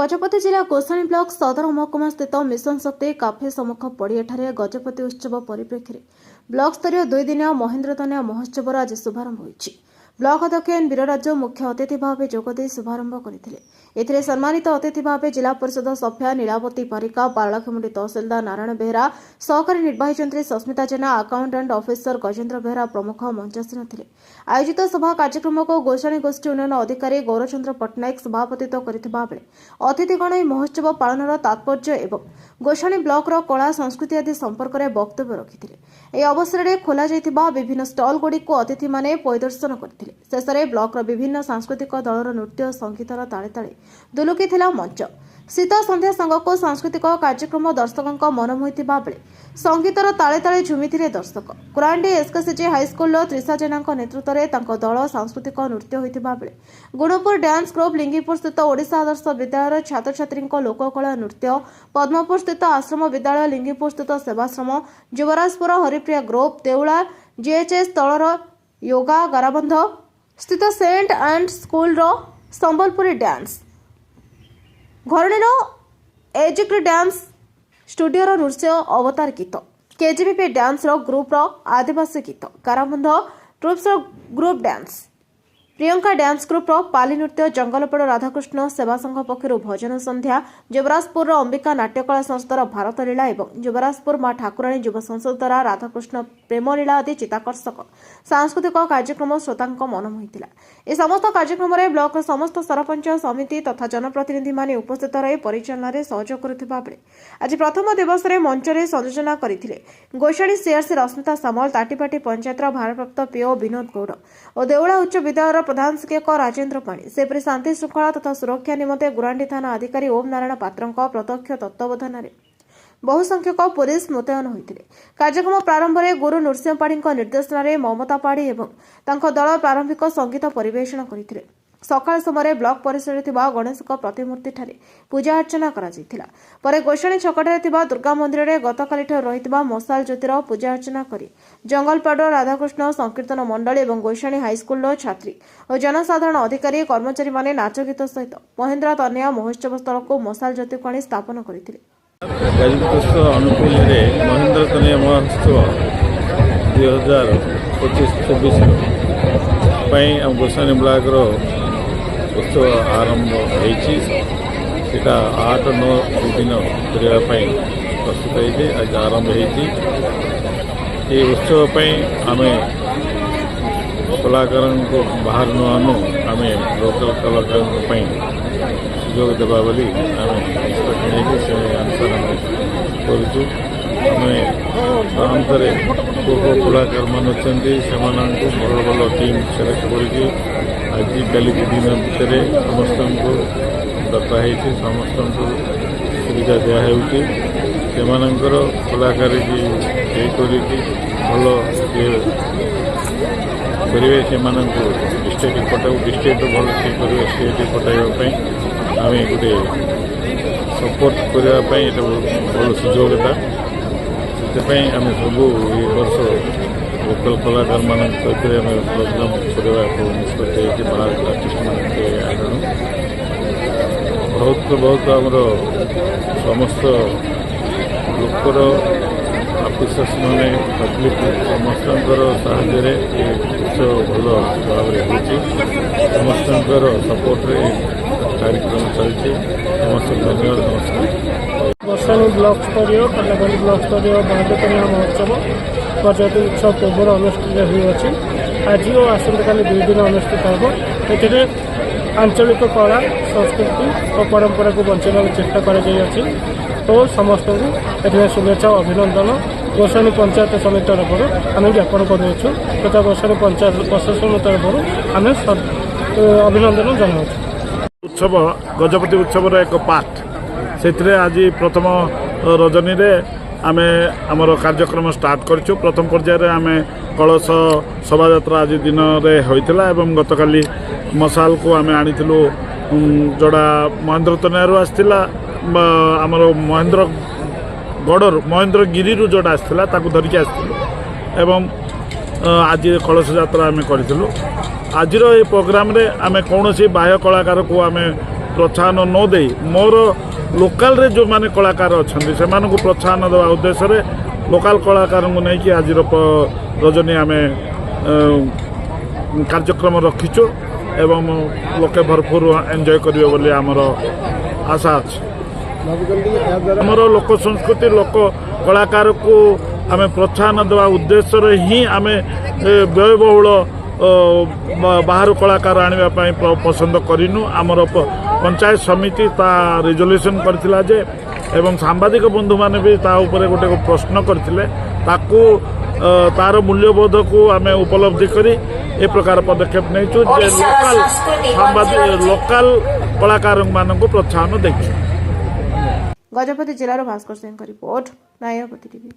गजपति जिला गोसाणी ब्लॉक सदर महकुमा स्थित मिशन शक्ति काफे सम्मुख पड़ियाठारे गजपति उत्सव परिप्रेक्षी ब्लॉक स्तरीय 2 दिनिया महेन्द्र तनया महोत्सव आज शुभारंभ होइछि। ब्लॉक अध्यक्ष एन वीरराज मुख्य अतिथि भाव जोगदे शुभारंभ करथिले। एथिरे सम्मानित अतिथि भाव जिला परिषद सभ्या नीलावती पारिका, पारलाखेमुंडी तहसीलदार नारायण बेहरा, सहकारी निर्वाही यंत्री सस्मिता जेना, अकाउंटेंट ऑफिसर गजेन्द्र बेहरा प्रमुख मंचासीन थिले। आयोजित सभा कार्यक्रम को गोसाणी गोष्ठी उन्नयन अधिकारी गौरचंद्र पट्टनायक सभापतित्व करथिबा बेले अतिथिगण ଏହି महोत्सव पालनर तात्पर्य एवं गोसाणी ब्लॉकर कला संस्कृति आदि संपर्क में वक्तव्य रखिथिले। ଏହି ଅବସରରେ ଖୋଲାଯାଇଥିବା ବିଭିନ୍ନ ଷ୍ଟଲ୍ ଗୁଡ଼ିକୁ ଅତିଥିମାନେ ପରିଦର୍ଶନ କରିଥିଲେ। ଶେଷରେ ବ୍ଲକର ବିଭିନ୍ନ ସାଂସ୍କୃତିକ ଦଳର ନୃତ୍ୟ ସଙ୍ଗୀତର ତାଳେ ତାଳେ ଦୁଲୁକିଥିଲା ମଞ୍ଚ। ଶୀତ ସନ୍ଧ୍ୟା ସାଙ୍ଗକୁ ସାଂସ୍କୃତିକ କାର୍ଯ୍ୟକ୍ରମ ଦର୍ଶକଙ୍କ ମନ ମୋହିଥିବା ବେଳେ ସଙ୍ଗୀତର ତାଳେ ତାଳେ ଝୁମିଥିଲେ ଦର୍ଶକ। କୁରାଣ୍ଡି ଏସ୍କେସିଜି ହାଇସ୍କୁଲର ତ୍ରିଷା ଜେନାଙ୍କ ନେତୃତ୍ୱରେ ତାଙ୍କ ଦଳ ସାଂସ୍କୃତିକ ନୃତ୍ୟ ହୋଇଥିବା ବେଳେ ଗୁଣପୁର ଡ୍ୟାନ୍ସ ଗ୍ରୁପ୍, ଲିଙ୍ଗିପୁର ସ୍ଥିତ ଓଡ଼ିଶା ଆଦର୍ଶ ବିଦ୍ୟାଳୟର ଛାତ୍ରଛାତ୍ରୀଙ୍କ ଲୋକକଳା ନୃତ୍ୟ, ପଦ୍ମପୁର ସ୍ଥିତ ଆଶ୍ରମ ବିଦ୍ୟାଳୟ, ଲିଙ୍ଗିପୁର ସ୍ଥିତ ସେବାଶ୍ରମ, ଯୁବରାଜପୁର ହରିପ୍ରିୟା ଗ୍ରୁପ୍, ଦେଉଳା ଜିଏଚ୍ଏସ୍ ତଳର योगा गाराबंध स्थित सेंट एंड स्कूल रो संबलपुरी डांस, घरणीर एजिक्ट डांस स्टूडियो रो नृत्य अवतार गीत, केजीबीपी डांस रो ग्रुप रो आदिवासी गीत, गाराबंध ट्रुप्स रो group dance, Priyanka dance group रो पाली नृत्य, जंगलपड़ राधाकृष्ण सेवा संघ पक्षर भजन संध्या, युवराजपुर अंबिका नाट्यकला संस्थार भारत लीला एवं युवराजपुर मां ठाकुराणी युव संसद द्वारा राधाकृष्ण प्रेमलीला आदि चित्ताकर्षक सांस्कृतिक कार्यक्रम श्रोतांक मन मोहिथिला। ए समस्त कार्यक्रम में ब्लॉक समस्त सरपंच समिति तथा जनप्रतिनिधि माने उपस्थित रही परिचालन सहयोग करुथिबा बेले आज प्रथम दिवस रे मंच रे संयोजन करथिले गोसाणी सीआरसी रश्मिता सामल, ताटीपाटी पंचायतर भारप्राप्त पीओ विनोद गौड़ और देउळा उच्च विद्यालय प्रधान शिक्षक राजेन्द्र पाणी, सेपरी शांति श्रृंखला तथा सुरक्षा निमंते गुरांडी थाना अधिकारी ओम नारायण पात्रଙ୍କ प्रत्यक्ष तत्वावधान बहु संख्यक पुलिस मुतयन होते। कार्यक्रम प्रारंभ में गुरु नृसिंह पाढ़ी निर्देशन में ममता पाढ़ी एवं तांको दल प्रारंभिक संगीत परिवेषण करथिले। सकाळ समय ब्लॉक परिसर गणेश प्रतिमूर्ति ठारे पूजा अर्चना करा परे गोसाणी छकटे दुर्गा मंदिर में गतकाली रही मशाल ज्योतिर पूजा अर्चना करी जंगलपाड़ राधाकृष्ण संकीर्तन मंडल और गोसाणी हाईस्कूल छात्री और जनसाधारण अधिकारी कर्मचारी माने नाच गीत सहित महेन्द्र तनया महोत्सव स्थल को मशाल ज्योति को स्थापन करथिले। अनुकूल महेन्द्र तनया महोत्सव 2025-26 गोसाणी ब्लॉक उत्सव आरंभ होती 8-9 दिन करने प्रस्तुत होती आज आरंभ होती। उत्सव आम कलाकार को बाहर न आनु आम लोकल कलाकार सुजोग देवा बोली आम निष्पत्ति नहीं से अनुसार करुचु। आम कलाकार मान अच्छा से भल भल टीम सेलेक्ट करके आज कल दिन भितर समस्त को डकाई समस्त सुविधा दिखाई से कलाकार भल करेंगे से डिस्ट्रिक्ट पठाऊ डिस्ट्रिक्ट भल से करेंगे स्टेट पठाइवाई आम गोटे सपोर्ट करने भल सुजोग था से आम सब वर्ष लोकल कलाकार मान सहित प्रोग्राम करने को निष्पत्ति बाहर आर्टिस्ट मान आणु बहुत बहुत आमर समस्त लोकर ऑफिसर्स माने पब्लिक समस्त साहाय्य उत्सव भल भाव समस्त सपोर्ट कार्यक्रम चलती समस्त धन्यवाद। नमस्कार। गोसाणी ब्लॉक स्तरीय पारलाखेमुंडी ब्लॉक स्तरीय महेन्द्र महोत्सव गजपति उत्सव पूर्व अनुष्ठित होती आज और आसंता 2 दिन अनुष्ठित हो। ए आंचलिक कला संस्कृति और परंपरा को बचाने चेष्टा कर समस्त को शुभेच्छा और अभिनंदन गोसाणी पंचायत समिति तरफ आम ज्ञापन करुँ तथा गोसाणी पंचायत प्रशासन तरफ आम अभिनंदन जनाऊँ। उत्सव गजपति उत्सव एक पार्ट से आज प्रथम रजनी रे आमे आमर कार्यक्रम स्टार्ट करूँ। प्रथम पर्यायर आम कलश शोभा यात्रा आज दिन में होता एवं गतकाली मशाल को आम आनी जोड़ा महेन्द्र तनयारू आसला आमर महेन्द्र गड़र महेन्द्र गिरी जोड़ा आसला धरिकी आसलु आज कलश यात्रा आम करूँ। आज प्रोग्राम रे आम कौन बाह्य कलाकार को आम ପ୍ରୋତ୍ସାହନ ନ ଦେଇ ମୋର ଲୋକାଲରେ ଯେଉଁମାନେ କଳାକାର ଅଛନ୍ତି ସେମାନଙ୍କୁ ପ୍ରୋତ୍ସାହନ ଦେବା ଉଦ୍ଦେଶ୍ୟରେ ଲୋକାଲ କଳାକାରଙ୍କୁ ନେଇକି ଆଜିର ରଜନୀ ଆମେ କାର୍ଯ୍ୟକ୍ରମ ରଖିଛୁ ଏବଂ ଲୋକେ ଭରପୁର ଏନ୍ଜୟ କରିବେ ବୋଲି ଆମର ଆଶା ଅଛି। ଆମର ଲୋକ ସଂସ୍କୃତି ଲୋକ କଳାକାରକୁ ଆମେ ପ୍ରୋତ୍ସାହନ ଦେବା ଉଦ୍ଦେଶ୍ୟରେ ହିଁ ଆମେ ବ୍ୟୟବହୁଳ ବାହାରୁ କଳାକାର ଆଣିବା ପାଇଁ ପସନ୍ଦ କରିନୁ। ଆମର ପଞ୍ଚାୟତ ସମିତି ତା ରିଜଲ୍ୟୁସନ୍ କରିଥିଲା ଯେ ଏବଂ ସାମ୍ବାଦିକ ବନ୍ଧୁମାନେ ବି ତା ଉପରେ ଗୋଟେ ପ୍ରଶ୍ନ କରିଥିଲେ ତାକୁ ତାର ମୂଲ୍ୟବୋଧକୁ ଆମେ ଉପଲବ୍ଧି କରି ଏ ପ୍ରକାର ପଦକ୍ଷେପ ନେଇଛୁ ଯେ ଲୋକାଲ କଳାକାରମାନଙ୍କୁ ପ୍ରୋତ୍ସାହନ ଦେଇଛୁ। ଗଜପତି ଜିଲ୍ଲାର ଭାସ୍କର ସିଂଙ୍କ ରିପୋର୍ଟ, ନ୍ୟାୟପତି ଟିଭି।